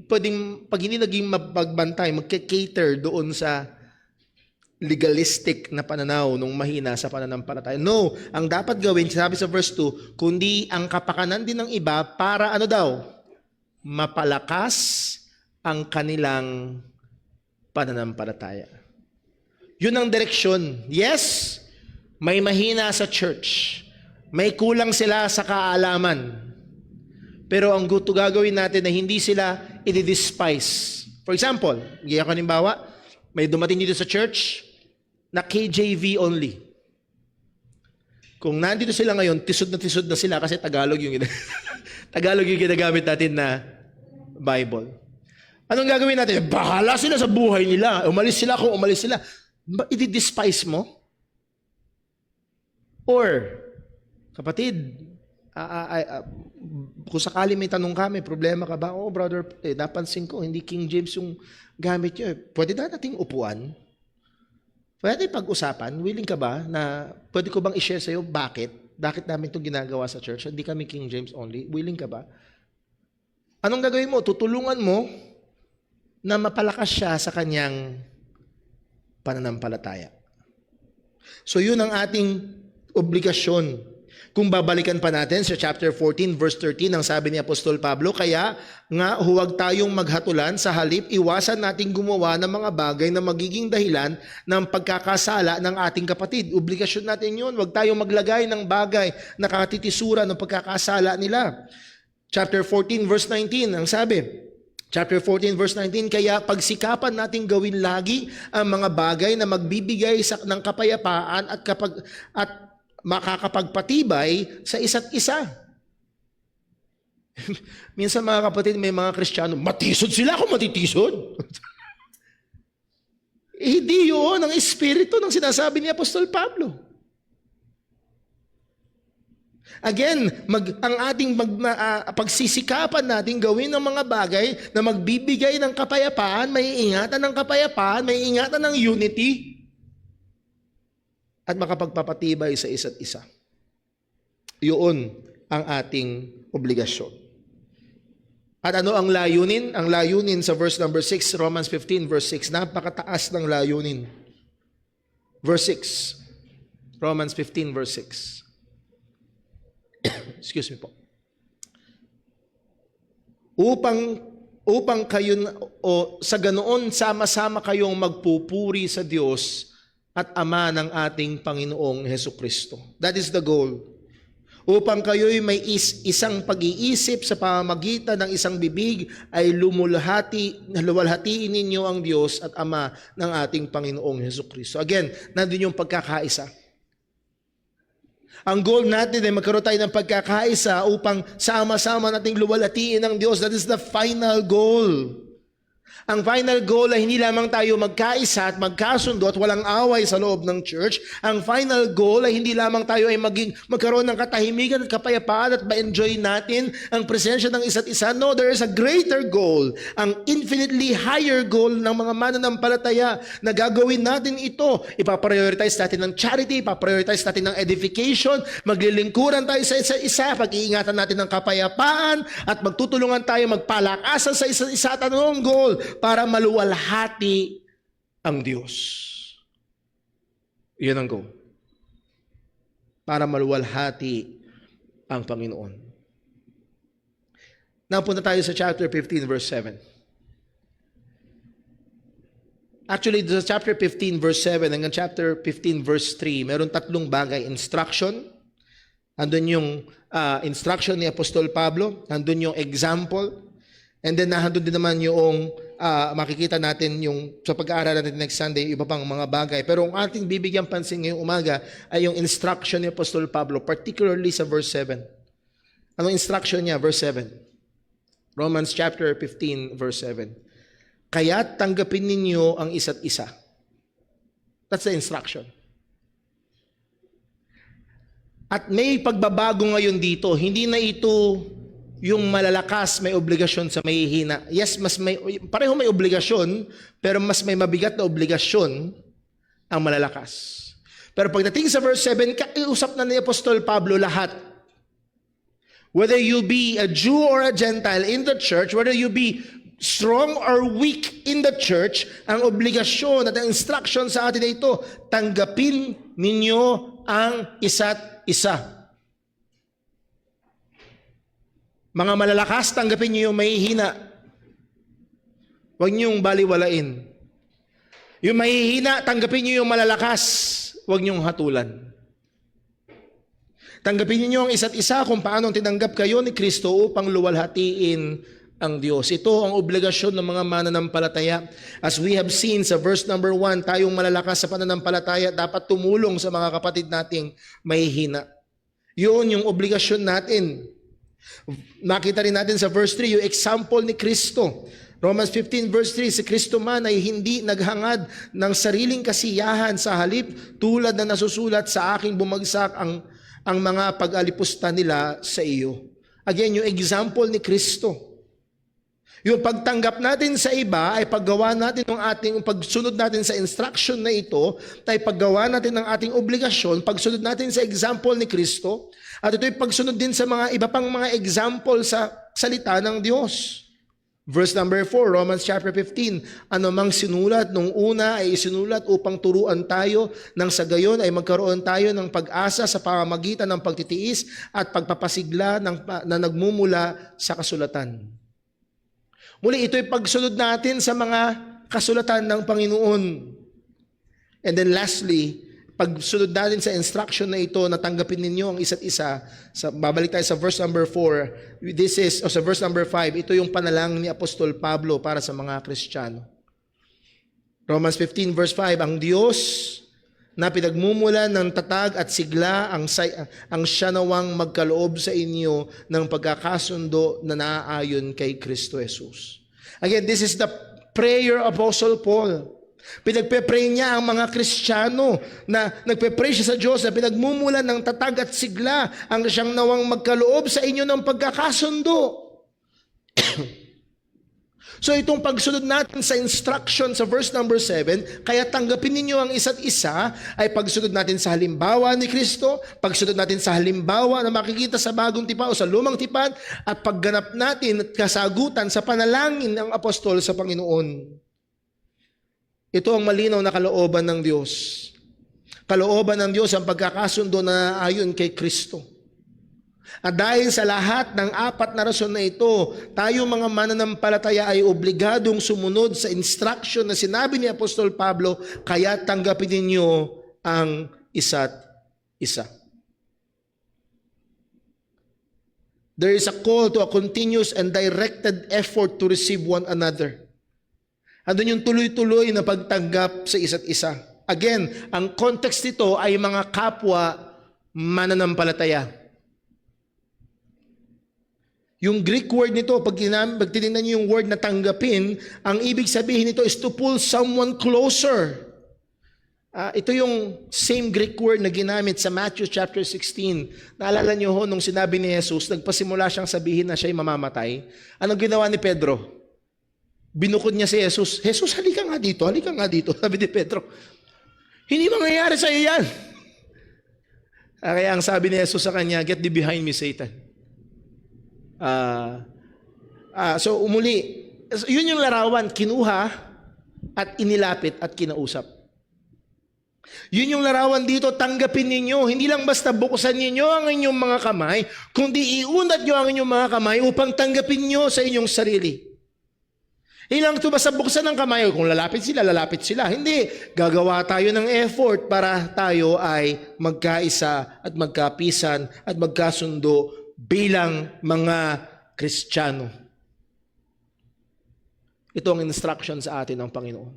pwedeng, pag hindi naging mapagbantay, mag-cater doon sa legalistic na pananaw nung mahina sa pananampalataya. No, ang dapat gawin, sabi sa verse 2, kundi ang kapakanan din ng iba para ano daw? Mapalakas ang kanilang pananampalataya. Yun ang direksyon. Yes, may mahina sa church. May kulang sila sa kaalaman. Pero ang gagawin natin na hindi sila i-despise. For example, giyan ko halimbawa, may dumating dito sa church na KJV only. Kung nandito sila ngayon, tisod na sila kasi Tagalog yung Tagalog yung ginagamit natin na Bible. Anong gagawin natin? Bahala sila sa buhay nila. Umalis sila kung umalis sila. I-despise mo? Or, kapatid, kung sakali may tanong kami, problema ka ba? Oh, brother, napansin ko, hindi King James yung gamit nyo. Pwede na nating upuan? Pwede pag-usapan? Willing ka ba na pwede ko bang i-share sa'yo bakit? Bakit namin itong ginagawa sa church? Hindi kami King James only. Willing ka ba? Anong gagawin mo? Tutulungan mo na mapalakas siya sa kanyang pananampalataya. So yun ang ating obligasyon. Kung babalikan pa natin sa chapter 14 verse 13, ang sabi ni Apostol Pablo, kaya nga huwag tayong maghatulan, sa halip iwasan nating gumawa ng mga bagay na magiging dahilan ng pagkakasala ng ating kapatid. Obligasyon natin yun. Huwag tayong maglagay ng bagay na katitisura ng pagkakasala nila. Chapter 14 verse 19, ang sabi, Chapter 14 verse 19, kaya pagsikapan nating gawin lagi ang mga bagay na magbibigay ng kapayapaan at makakapagpatibay sa isa't isa. Minsan mga kapatid, may mga Kristiyano, matisod sila kung matitisod. Hindi yun ang espiritu ng sinasabi ni Apostol Pablo. Again, ang ating pagsisikapan natin gawin ng mga bagay na magbibigay ng kapayapaan, may ingatan ng kapayapaan, may ingatan ng unity, at makapagpapatibay sa isa't isa. Yun ang ating obligasyon. At ano ang layunin? Ang layunin sa verse number 6, Romans 15 verse 6, napakataas ng layunin. Verse 6, Romans 15 verse 6. Excuse me po. Upang kayo sa ganoon sama-sama kayong magpupuri sa Diyos at Ama ng ating Panginoong Hesukristo. That is the goal. Upang kayo'y may isang pag-iisip sa pamamagitan ng isang bibig ay luwalhatiin ninyo ang Diyos at Ama ng ating Panginoong Hesukristo. Again, nandun yung pagkakaisa. Ang goal natin ay magkaroon tayo ng pagkakaisa upang sama-sama nating luwalhatiin ang Diyos. That is the final goal. Ang final goal ay hindi lamang tayo magkaisa at magkasundo at walang away sa loob ng church. Ang final goal ay hindi lamang tayo ay magkaroon ng katahimikan at kapayapaan at ma-enjoy natin ang presensya ng isa't isa. No, there is a greater goal. Ang infinitely higher goal ng mga mananampalataya na gagawin natin ito. Ipaprioritize natin ng charity, ipaprioritize natin ng edification, maglilingkuran tayo sa isa't isa, pag-iingatan natin ng kapayapaan at magtutulungan tayo magpalakasan sa isa't isa at anong goal? Para maluwalhati ang Diyos. Iyan ang goal. para maluwalhati ang Panginoon. Napunta tayo sa chapter 15 verse 7. Actually, sa chapter 15 verse 7 hanggang chapter 15 verse 3, meron tatlong bagay. Instruction, andun yung instruction ni Apostol Pablo, andun yung example, and then nandun din naman yung makikita natin yung sa pag-aaral natin next Sunday, iba pang mga bagay. Pero ang ating bibigyan pansin ngayong umaga ay yung instruction ni Apostol Pablo, particularly sa verse 7. Anong instruction niya? Verse 7. Romans chapter 15 verse 7. Kaya't tanggapin ninyo ang isa't isa. That's the instruction. At may pagbabago ngayon dito. Hindi na ito yung malalakas may obligasyon sa mahihina. Yes, pareho may obligasyon, pero mas may mabigat na obligasyon ang malalakas. Pero pagdating sa verse 7, kausap na ni Apostol Pablo lahat. Whether you be a Jew or a Gentile in the church, whether you be strong or weak in the church, ang obligasyon at ang instruction sa atin ay ito, tanggapin ninyo ang isa't isa. Mga malalakas, tanggapin niyo yung mahihina. Huwag niyong baliwalain. Yung mahihina, tanggapin niyo yung malalakas. Huwag niyong hatulan. Tanggapin niyo ang isa't isa kung paano tinanggap kayo ni Kristo upang luwalhatiin ang Diyos. Ito ang obligasyon ng mga mananampalataya. As we have seen sa verse number 1, tayong malalakas sa pananampalataya dapat tumulong sa mga kapatid nating mahihina. Yun yung obligasyon natin. Nakita rin natin sa verse 3, yung example ni Kristo. Romans 15 verse 3, si Kristo man ay hindi naghangad ng sariling kasiyahan sa halip tulad na nasusulat sa aking bumagsak ang mga pag-alipusta nila sa iyo. Again, yung example ni Kristo. Yung pagtanggap natin sa iba ay paggawa natin ng ating pagsunod natin sa instruction na ito, ay paggawa natin ng ating obligasyon, pagsunod natin sa example ni Kristo, at ito'y pagsunod din sa mga iba pang mga example sa salita ng Diyos. Verse number 4, Romans chapter 15, ano mang sinulat nung una ay isinulat upang turuan tayo, nang sa gayon ay magkaroon tayo ng pag-asa sa pamamagitan ng pagtitiis at pagpapasigla na nagmumula sa kasulatan. Muli, ito'y pagsunod natin sa mga kasulatan ng Panginoon. And then lastly, pagsunod natin sa instruction na ito na tanggapin ninyo ang isa't isa. Babalik tayo sa verse number 4. Sa verse number 5, ito yung panalangin ni Apostol Pablo para sa mga Kristiyano. Romans 15 verse 5, ang Diyos na pinagmumulan ng tatag at sigla ang siya nawang magkaloob sa inyo ng pagkakasundo na naaayon kay Kristo Jesus. Again, this is the prayer of Apostle Paul. Pinagpe-pray niya ang mga Kristiyano na nagpe-pray siya sa Diyos na pinagmumulan ng tatag at sigla ang siyang nawang magkaloob sa inyo ng pagkakasundo. So itong pagsunod natin sa instruction sa verse number 7, kaya tanggapin ninyo ang isa't isa, ay pagsunod natin sa halimbawa ni Kristo, pagsunod natin sa halimbawa na makikita sa bagong tipan o sa lumang tipan, at pagganap natin at kasagutan sa panalangin ng apostol sa Panginoon. Ito ang malinaw na kalooban ng Diyos. Kalooban ng Diyos ang pagkakasundo na ayon kay Kristo. At dahil sa lahat ng apat na rason na ito, tayo mga mananampalataya ay obligadong sumunod sa instruction na sinabi ni Apostol Pablo, kaya tanggapin ninyo ang isa't isa. There is a call to a continuous and directed effort to receive one another. Andun yung tuloy-tuloy na pagtanggap sa isa't isa. Again, ang context nito ay mga kapwa mananampalataya. Yung Greek word nito, pag tinignan niyo yung word na tanggapin, ang ibig sabihin nito is to pull someone closer. Ito yung same Greek word na ginamit sa Matthew chapter 16. Naalala niyo ho, nung sinabi ni Jesus, nagpasimula siyang sabihin na siya'y mamamatay. Anong ginawa ni Pedro? Binukod niya si Jesus. Jesus, halika nga dito, halika nga dito. Sabi ni Pedro, hindi mangyayari sa iyo yan. Kaya ang sabi ni Jesus sa kanya, get thee behind me, Satan. So umuli, yun yung larawan, kinuha at inilapit at kinausap. Yun yung larawan dito, tanggapin ninyo. Hindi lang basta buksan ninyo ang inyong mga kamay, kundi iunat nyo ang inyong mga kamay upang tanggapin nyo sa inyong sarili. Ilang ito basta buksan ng kamay, kung lalapit sila. Hindi, gagawa tayo ng effort para tayo ay magkaisa at magkapisan at magkasundo bilang mga Kristiyano. Ito ang instruction sa atin ng Panginoon.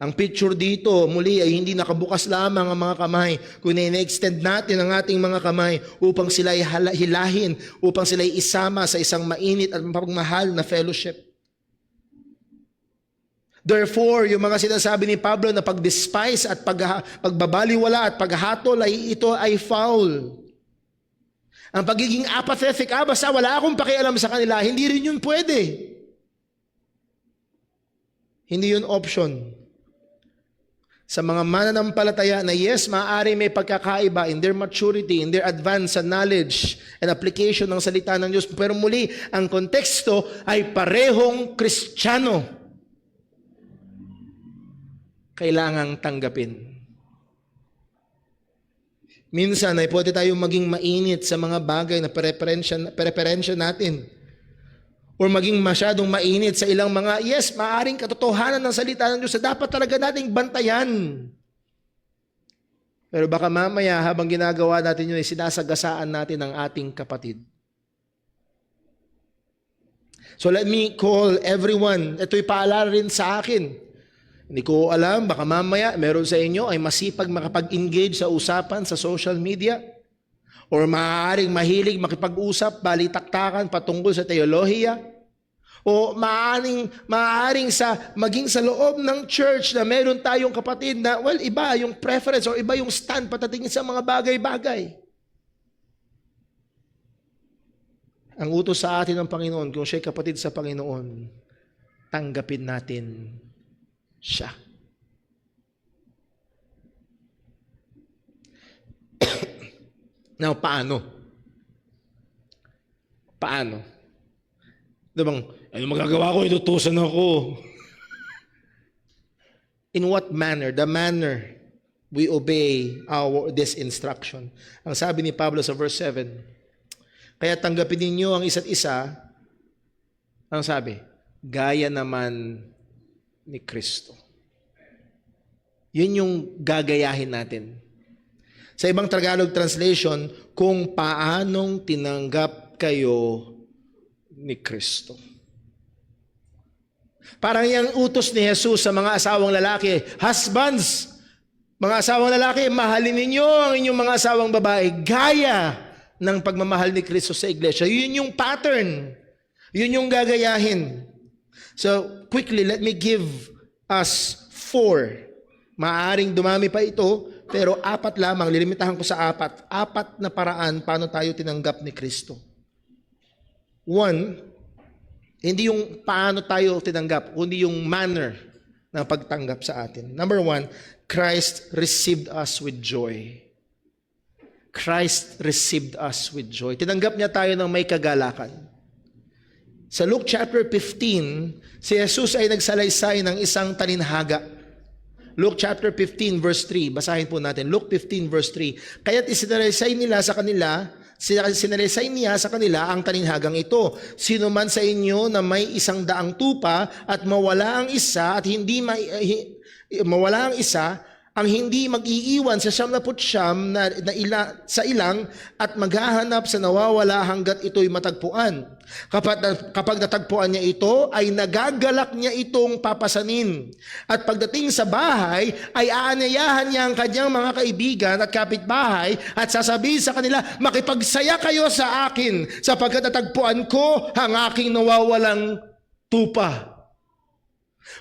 Ang picture dito, muli ay hindi nakabukas lamang ang mga kamay, kundi na-extend natin ang ating mga kamay upang sila ay hilahin, upang sila ay isama sa isang mainit at mapagmahal na fellowship. Therefore, yung mga sinasabi ni Pablo na pag-despise at pagbabaliwala at paghatol ay ito ay foul. Ang pagiging apathetic, basta wala akong pakialam sa kanila, hindi rin yun pwede. Hindi yun option. Sa mga mananampalataya na yes, maaari may pagkakaiba in their maturity, in their advance sa knowledge and application ng salita ng Diyos. Pero muli, ang konteksto ay parehong Kristiyano. Kailangang tanggapin. Minsan ay pwede tayong maging mainit sa mga bagay na preferensya natin. Or maging masyadong mainit sa ilang mga, yes, maaaring katotohanan ng salita ng Diyos na dapat talaga nating bantayan. Pero baka mamaya habang ginagawa natin yun, ay sinasagasaan natin ang ating kapatid. So let me call everyone. Ito'y paalala rin sa akin. Hindi ko alam, baka mamaya meron sa inyo ay masipag makapag-engage sa usapan sa social media. Or maaaring mahilig makipag-usap, balitaktakan patungkol sa teolohiya. O maaaring maging sa loob ng church na meron tayong kapatid na, well, iba yung preference o iba yung stand patatingin sa mga bagay-bagay. Ang utos sa atin ng Panginoon, kung siya'y kapatid sa Panginoon, tanggapin natin siya. Now, paano? Diba, ano magagawa ko? Itutusan ako. In what manner? The manner we obey this instruction. Ang sabi ni Pablo sa verse 7, kaya tanggapin ninyo ang isa't isa, ang sabi, gaya naman ni Kristo. Yun yung gagayahin natin. Sa ibang Tagalog translation, kung paanong tinanggap kayo ni Kristo. Parang yung utos ni Jesus sa mga asawang lalaki, husbands, mga asawang lalaki, mahalin ninyo ang inyong mga asawang babae, gaya ng pagmamahal ni Kristo sa iglesia. Yun yung pattern. Yun yung gagayahin. So, quickly, let me give us 4. Maaring dumami pa ito, pero 4 lamang, lilimitahan ko sa 4. 4 na paraan paano tayo tinanggap ni Kristo. 1, hindi yung paano tayo tinanggap, kundi yung manner ng pagtanggap sa atin. Number 1, Christ received us with joy. Christ received us with joy. Tinanggap niya tayo ng may kagalakan. Sa Luke chapter 15, si Jesus ay nagsalaysay ng isang talinhaga. Luke chapter 15 verse 3, basahin po natin. Luke 15 verse 3. Kaya't isinalaysay niya sa kanila ang talinhagang ito. Sino man sa inyo na may 100 tupa at mawala ang isa at mawala ang isa, ang hindi mag-iiwan sa 99 sa ilang at maghahanap sa nawawala hanggat ito'y matagpuan. Kapag natagpuan niya ito, ay nagagalak niya itong papasanin. At pagdating sa bahay, ay aanyayahan niya ang kanyang mga kaibigan at kapitbahay at sasabihin sa kanila, makipagsaya kayo sa akin sapagkat natagpuan ko ang aking nawawalang tupa.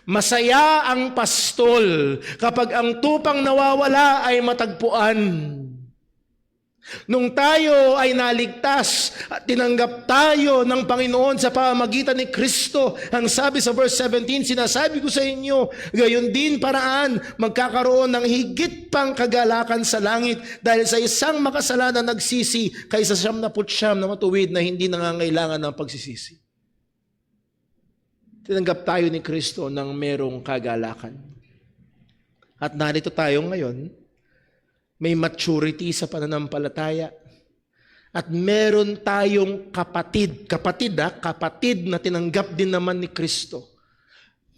Masaya ang pastol kapag ang tupang nawawala ay matagpuan. Nung tayo ay naligtas at tinanggap tayo ng Panginoon sa pamamagitan ni Kristo, ang sabi sa verse 17, sinasabi ko sa inyo, gayon din paraan magkakaroon ng higit pang kagalakan sa langit dahil sa isang makasalanan nagsisi kaysa 99 na matuwid na hindi nangangailangan ng pagsisisi. Tinanggap tayo ni Kristo ng merong kagalakan. At narito tayo ngayon, may maturity sa pananampalataya. At meron tayong kapatid na tinanggap din naman ni Kristo.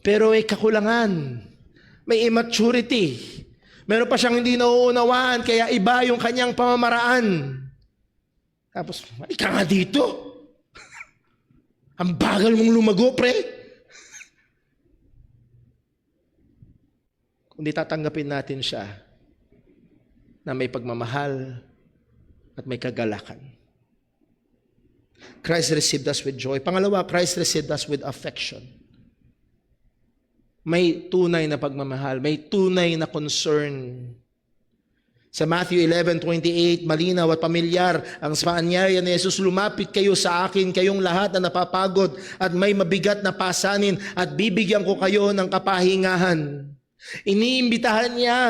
Pero may kakulangan, may immaturity. Meron pa siyang hindi nauunawaan, kaya iba yung kanyang pamamaraan. Tapos, ika nga dito. Ang bagal mong lumago, pre. Kung di tatanggapin natin siya na may pagmamahal at may kagalakan. Christ received us with joy. Pangalawa, Christ received us with affection. May tunay na pagmamahal, may tunay na concern. Sa Matthew 11:28, malinaw at pamilyar ang paanyaya ni Jesus, lumapit kayo sa akin, kayong lahat na napapagod at may mabigat na pasanin at bibigyan ko kayo ng kapahingahan. Iniimbitahan niya.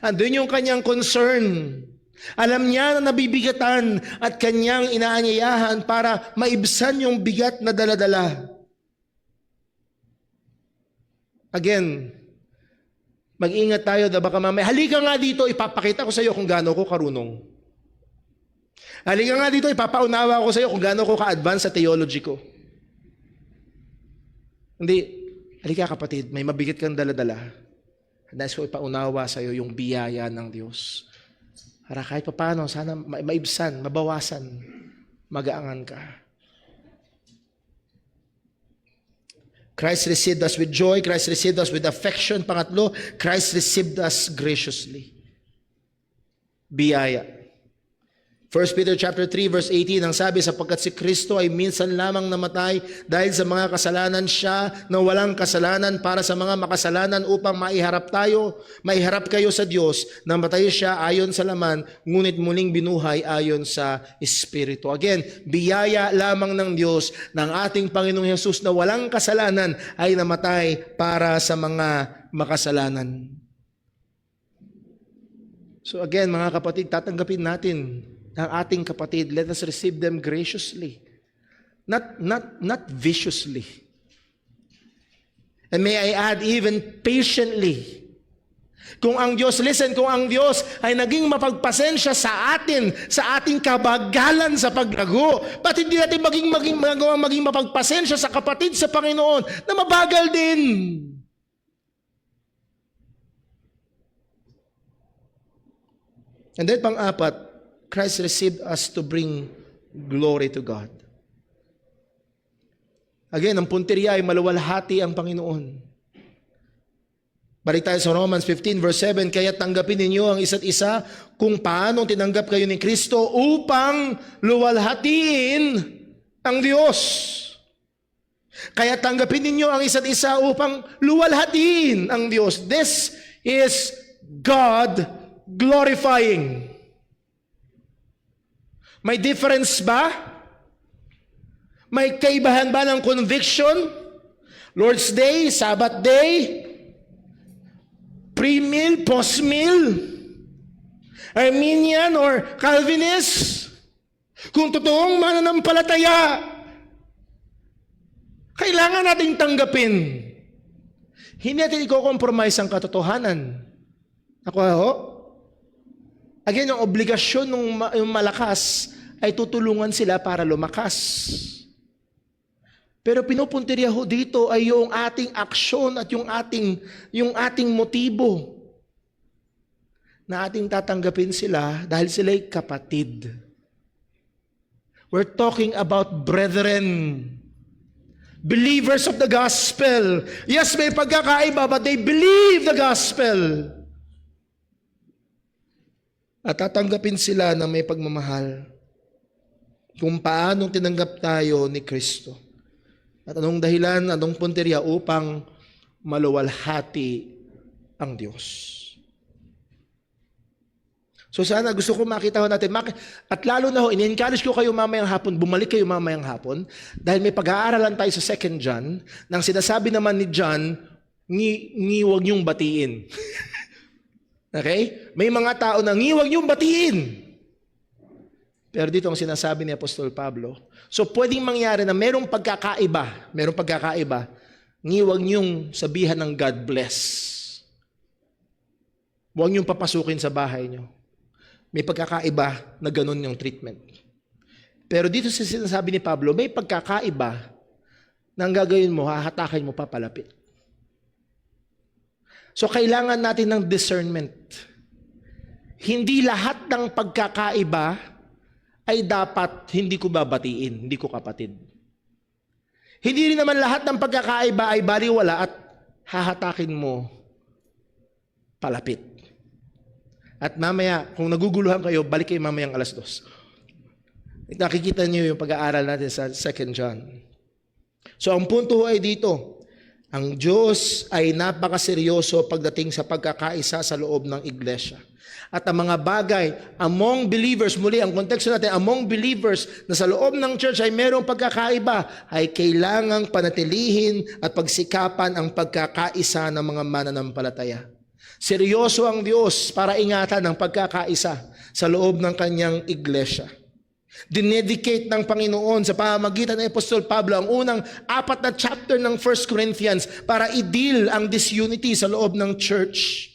Andun yung kanyang concern. Alam niya na nabibigatan at kanyang inaanyayahan para maibsan yung bigat na daladala. Again, mag-ingat tayo na baka mamaya, halika nga dito, ipapakita ko sa iyo kung gaano ko karunong. Halika nga dito, ipapaunawa ko sa iyo kung gaano ko ka-advance sa theology ko. Hindi, halika kapatid, may mabigat kang daladala. Nais ko ipaunawa sa iyo yung biyaya ng Diyos. Para kahit paano, sana maibsan, mabawasan, magaangan ka. Christ received us with joy. Christ received us with affection. Pangatlo, Christ received us graciously. Biyaya. 1 Peter chapter 3 verse 18, ang sabi, sapagkat si Kristo ay minsan lamang namatay dahil sa mga kasalanan, siya na walang kasalanan para sa mga makasalanan upang maiharap kayo sa Diyos. Namatay siya ayon sa laman, ngunit muling binuhay ayon sa Espiritu. Again, biyaya lamang ng Diyos ng ating Panginoong Hesus na walang kasalanan ay namatay para sa mga makasalanan. So again, mga kapatid, tatanggapin natin ng ating kapatid. Let us receive them graciously, not viciously. And may I add, even patiently. Kung ang Diyos ay naging mapagpasensya sa atin, sa ating kabagalan sa paglago, ba't hindi natin maging mapagpasensya sa kapatid sa Panginoon na mabagal din? And then pang-apat, Christ received us to bring glory to God. Again, ang punteriya ay maluwalhati ang Panginoon. Balik tayo sa Romans 15 verse 7, kaya tanggapin ninyo ang isa't isa kung paano tinanggap kayo ni Kristo upang luwalhatiin ang Diyos. Kaya tanggapin ninyo ang isa't isa upang luwalhatiin ang Diyos. This is God glorifying. May difference ba? May kaibahan ba ng conviction? Lord's Day, Sabbath Day, pre-meal, post-meal, Arminian or Calvinist? Kung totoong mananampalataya, kailangan nating tanggapin. Hindi natin i-compromise ang katotohanan. Again, yung obligasyon ng malakas ay tutulungan sila para lumakas. Pero pinupuntirya ho dito ay yung ating aksyon at yung ating motibo na ating tatanggapin sila dahil sila'y kapatid. We're talking about brethren, believers of the gospel. Yes, may pagkakaiba, but they believe the gospel. At tatanggapin sila na may pagmamahal kung paano tinanggap tayo ni Kristo. At anong dahilan, anong punteriya upang maluwalhati ang Diyos. So sana gusto ko makita ho natin, at lalo na ho, in-encourage ko kayo mamayang hapon, bumalik kayo mamayang hapon, dahil may pag-aaralan tayo sa 2 John, nang sinasabi naman ni John, huwag niyong batiin. Okay? May mga tao na huwag niyong batiin. Pero dito ang sinasabi ni Apostol Pablo. So pwedeng mangyari na merong pagkakaiba, huwag niyong sabihan ng God bless. Huwag niyong papasukin sa bahay niyo. May pagkakaiba na ganun yung treatment. Pero dito sa sinasabi ni Pablo, may pagkakaiba na ang gagawin mo, hahatakin mo pa palapit. So kailangan natin ng discernment. Hindi lahat ng pagkakaiba ay dapat hindi ko babatiin, hindi ko kapatid. Hindi rin naman lahat ng pagkakaiba ay baliwala at hahatakin mo palapit. At mamaya, kung naguguluhan kayo, balik kayo mamayang 2:00. Nakikita niyo yung pag-aaral natin sa 2 John. So ang punto ay dito, ang Diyos ay napakaseryoso pagdating sa pagkakaisa sa loob ng iglesia. At ang mga bagay among believers, muli ang konteksto natin, among believers na sa loob ng church ay merong pagkakaiba, ay kailangang panatilihin at pagsikapan ang pagkakaisa ng mga mananampalataya. Seryoso ang Diyos para ingatan ang pagkakaisa sa loob ng kanyang iglesia. Dinedicate ng Panginoon sa pamamagitan ng Apostol Pablo ang unang 4 na chapter ng 1 Corinthians para i-deal ang disunity sa loob ng church.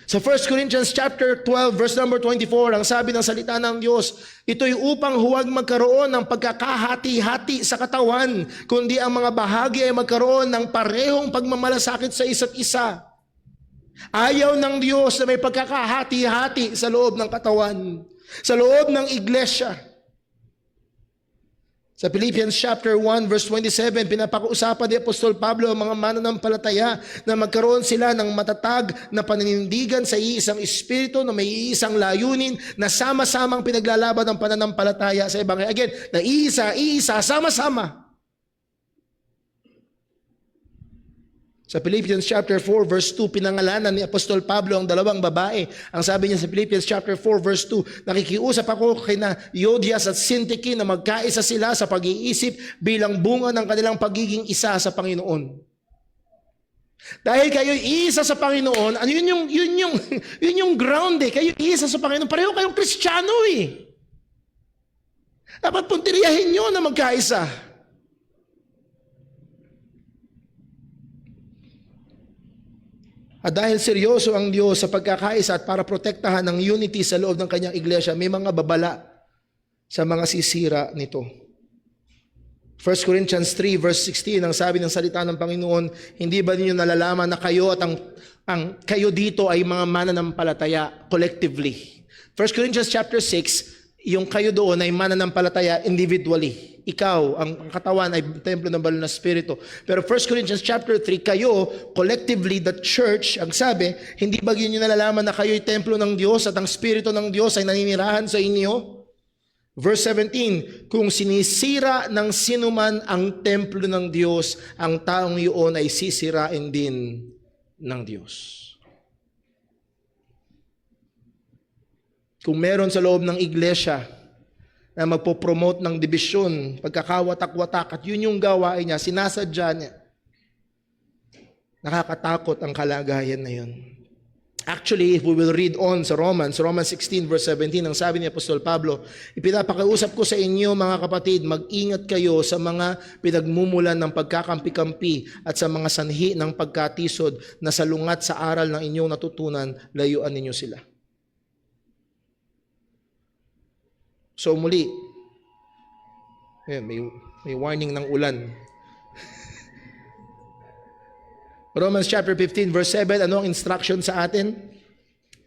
Sa 1 Corinthians chapter 12 verse number 24, ang sabi ng salita ng Diyos, ito'y upang huwag magkaroon ng pagkakahati-hati sa katawan, kundi ang mga bahagi ay magkaroon ng parehong pagmamalasakit sa isa't isa. Ayaw ng Diyos na may pagkakahati-hati sa loob ng katawan, sa loob ng iglesia. Sa Philippians chapter 1 verse 27, pinapag-usapan ni Apostol Pablo ang mga mananampalataya na magkaroon sila ng matatag na paninindigan sa iisang espiritu na may iisang layunin na sama-samang pinaglalaban ng pananampalataya sa Ebanghelyo. Again, na iisa, sama-sama. Sa Philippians chapter 4 verse 2, pinangalanan ni Apostol Pablo ang dalawang babae. Ang sabi niya sa Philippians chapter 4 verse 2, nakikiusap ako kina Euodias at Syntyche na magkaisa sila sa pag-iisip bilang bunga ng kanilang pagiging isa sa Panginoon. Dahil kayo isa sa Panginoon, ano yun yung ground eh. Kayo isa sa Panginoon. Pareho kayong Kristiyano eh. Dapat puntiriyahin nyo na magkaisa. At dahil seryoso ang Diyos sa pagkakaisa at para protektahan ang unity sa loob ng kanyang iglesia, may mga babala sa mga sisira nito. 1 Corinthians 3 verse 16, ang sabi ng salita ng Panginoon, hindi ba ninyo nalalaman na kayo at ang kayo dito ay mga mananampalataya collectively? 1 Corinthians chapter 6, yung kayo doon ay mananampalataya individually. Ikaw, ang katawan ay templo ng banal na Espiritu. Pero 1 Corinthians chapter 3, kayo, collectively, the church, ang sabi, hindi ba ninyo nalalaman na kayo ay templo ng Diyos at ang Espiritu ng Diyos ay naninirahan sa inyo? Verse 17, kung sinisira ng sinuman ang templo ng Diyos, ang taong iyon ay sisirain din ng Diyos. Kung meron sa loob ng iglesia na magpo-promote ng dibisyon, pagkakawatak-watak, at yun yung gawain niya, sinasadya niya, nakakatakot ang kalagayan na yun. Actually, if we will read on sa Romans 16 verse 17, ang sabi ni Apostol Pablo, ipinapakiusap ko sa inyo mga kapatid, mag-ingat kayo sa mga pinagmumulan ng pagkakampi-kampi at sa mga sanhi ng pagkatisod na salungat sa aral ng inyong natutunan, layuan ninyo sila. So muli, may warning ng ulan. Romans chapter 15 verse 7, ano ang instruction sa atin?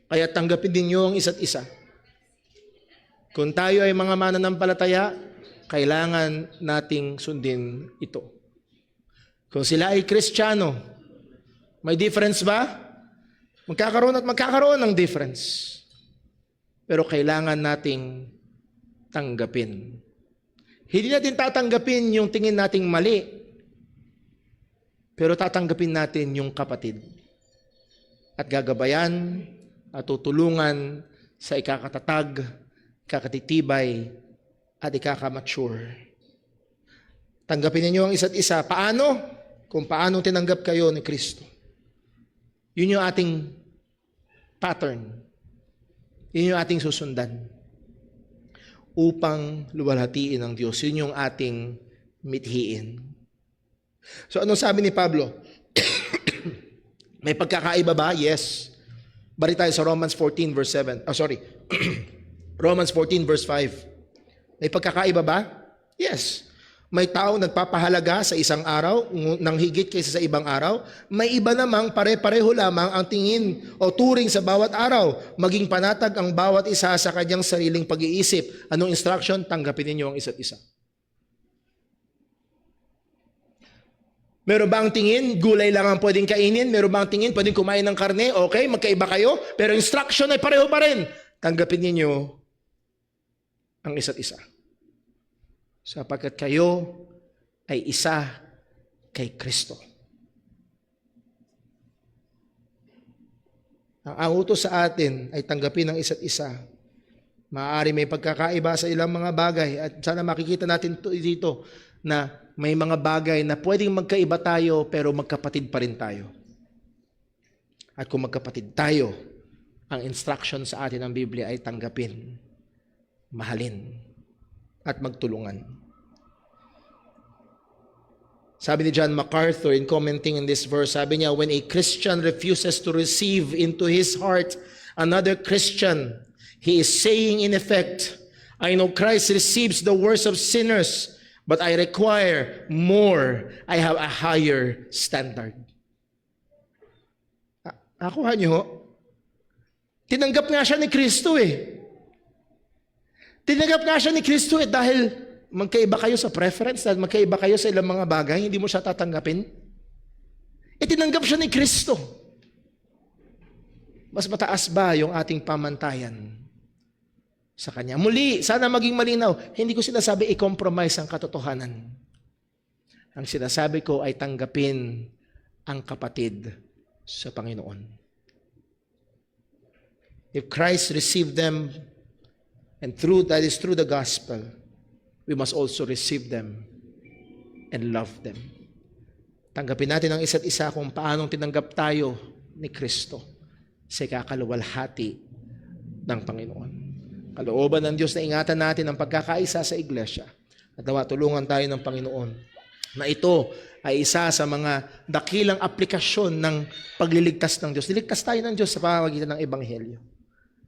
Kaya tanggapin ninyo ang isa't isa. Kung tayo ay mga mananampalataya, kailangan nating sundin ito. Kung sila ay Kristiyano, may difference ba? Magkakaroon ng difference. Pero kailangan nating tanggapin. Hindi natin tatanggapin yung tingin nating mali, pero tatanggapin natin yung kapatid. At gagabayan at tutulungan sa ikakatatag, ikakatitibay, at ikakamature. Tanggapin ninyo ang isa't isa. Paano? Kung paano tinanggap kayo ni Kristo. Yun yung ating pattern. Yun yung ating susundan. Upang luwalhatiin ng Diyos. Yun yung ating mithiin. So, anong sabi ni Pablo? May pagkakaiba ba? Yes. Balik tayo sa Romans 14 verse 7. Romans 14 verse 5. May pagkakaiba ba? Yes. May taong nagpapahalaga sa isang araw ng higit kaysa sa ibang araw. May iba namang pare-pareho lamang ang tingin o turing sa bawat araw. Maging panatag ang bawat isa sa kanyang sariling pag-iisip. Anong instruction? Tanggapin ninyo ang isa't isa. Meron ba ang tingin, gulay lang ang pwedeng kainin? Meron ba ang tingin, pwedeng kumain ng karne? Okay, magkaiba kayo, pero instruction ay pareho pa rin. Tanggapin ninyo ang isa't isa. Sapagkat kayo ay isa kay Kristo. Ang utos sa atin ay tanggapin ang isa't isa. Maaari may pagkakaiba sa ilang mga bagay at sana makikita natin dito na may mga bagay na pwedeng magkaiba tayo pero magkapatid pa rin tayo. At kung magkapatid tayo, ang instruction sa atin ng Biblia ay tanggapin, mahalin, at magtulungan. Sabi ni John MacArthur in commenting in this verse, sabi niya, when a Christian refuses to receive into his heart another Christian, he is saying in effect, I know Christ receives the worst of sinners, but I require more. I have a higher standard. Nakuha niyo? Tinanggap nga siya ni Kristo eh. Tinanggap nga siya ni Kristo eh dahil magkaiba kayo sa preference, dahil magkaiba kayo sa ilang mga bagay, hindi mo siya tatanggapin. Tinanggap siya ni Kristo. Mas mataas ba yung ating pamantayan sa Kanya? Muli, sana maging malinaw, hindi ko sinasabi i-compromise ang katotohanan. Ang sinasabi ko ay tanggapin ang kapatid sa Panginoon. If Christ received them, and that is through the gospel, we must also receive them and love them. Tanggapin natin ang isa't isa kung paanong tinanggap tayo ni Kristo sa ikakalawalhati ng Panginoon. Kalooban ng Diyos na ingatan natin ang pagkakaisa sa iglesia at nawa tulungan tayo ng Panginoon na ito ay isa sa mga dakilang aplikasyon ng pagliligtas ng Diyos. Niligtas tayo ng Diyos sa pamamagitan ng Ebanghelyo.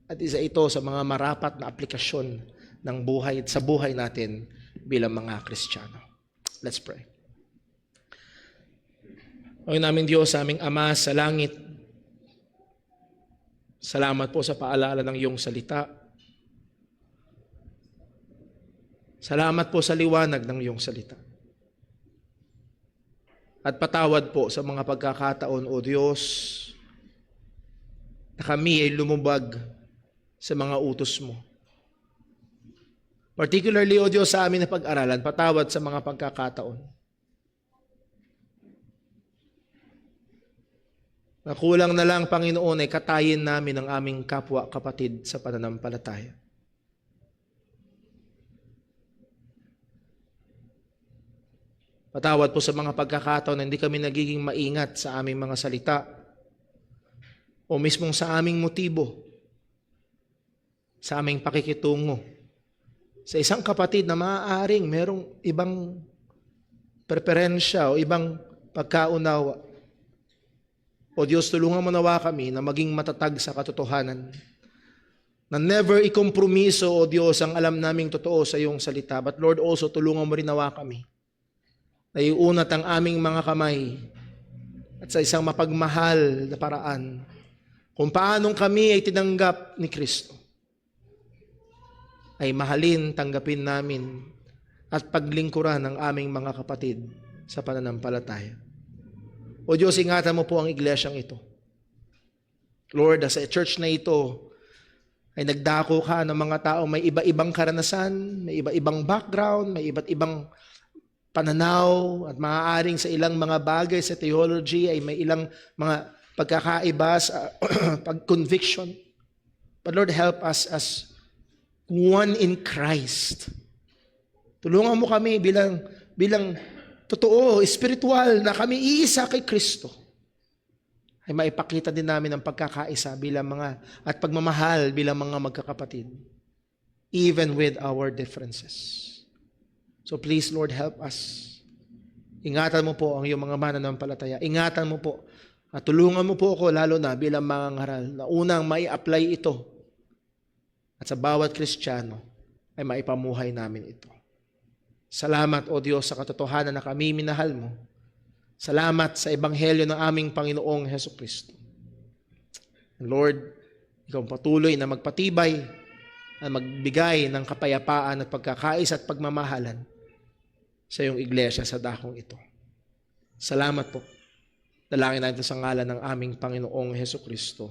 At isa ito sa mga marapat na aplikasyon ng buhay sa buhay natin bilang mga Kristiyano. Let's pray. Panginoon namin Diyos, aming Ama sa langit, salamat po sa paalala ng iyong salita. Salamat po sa liwanag ng iyong salita. At patawad po sa mga pagkakataon, O Diyos, na kami ay lumubag sa mga utos mo. Particularly, O Diyos, sa amin na pag-aralan, patawad sa mga pagkakataon. Nakulang na lang, Panginoon, ay katayin namin ang aming kapwa-kapatid sa pananampalataya. Patawad po sa mga pagkakataon na hindi kami nagiging maingat sa aming mga salita o mismong sa aming motibo, sa aming pakikitungo. Sa isang kapatid na maaaring merong ibang preferensya o ibang pagkaunawa. O Diyos, tulungan mo nawa kami na maging matatag sa katotohanan. Na never ikompromiso, O Diyos, ang alam naming totoo sa iyong salita. But Lord, also tulungan mo rin nawa kami na iunat ang aming mga kamay at sa isang mapagmahal na paraan kung paanong kami ay tinanggap ni Kristo, ay mahalin, tanggapin namin at paglingkuran ang aming mga kapatid sa pananampalataya. O Diyos, ingatan mo po ang iglesyang ito. Lord, sa church na ito ay nagdako ka ng mga tao may iba-ibang karanasan, may iba-ibang background, may iba't ibang pananaw at maaaring sa ilang mga bagay sa theology ay may ilang mga pagkakaiba sa pag-conviction. But Lord, help us as one in Christ. Tulungan mo kami bilang totoo, spiritual na kami iisa kay Kristo. Ay maipakita din namin ang pagkakaisa bilang mga at pagmamahal bilang mga magkakapatid. Even with our differences. So please, Lord, help us. Ingatan mo po ang iyong mga mananampalataya. Ingatan mo po At tulungan mo po ako lalo na bilang mangangaral na unang mai-apply ito at sa bawat Kristiyano ay maipamuhay namin ito. Salamat, O Diyos, sa katotohanan na kami minahal mo. Salamat sa ebanghelyo ng aming Panginoong Hesukristo. Lord, Ikaw patuloy na magpatibay at magbigay ng kapayapaan at pagkakais at pagmamahalan sa iyong iglesia sa dakong ito. Salamat po. Dalangin natin sa ngalan ng aming Panginoong Hesukristo.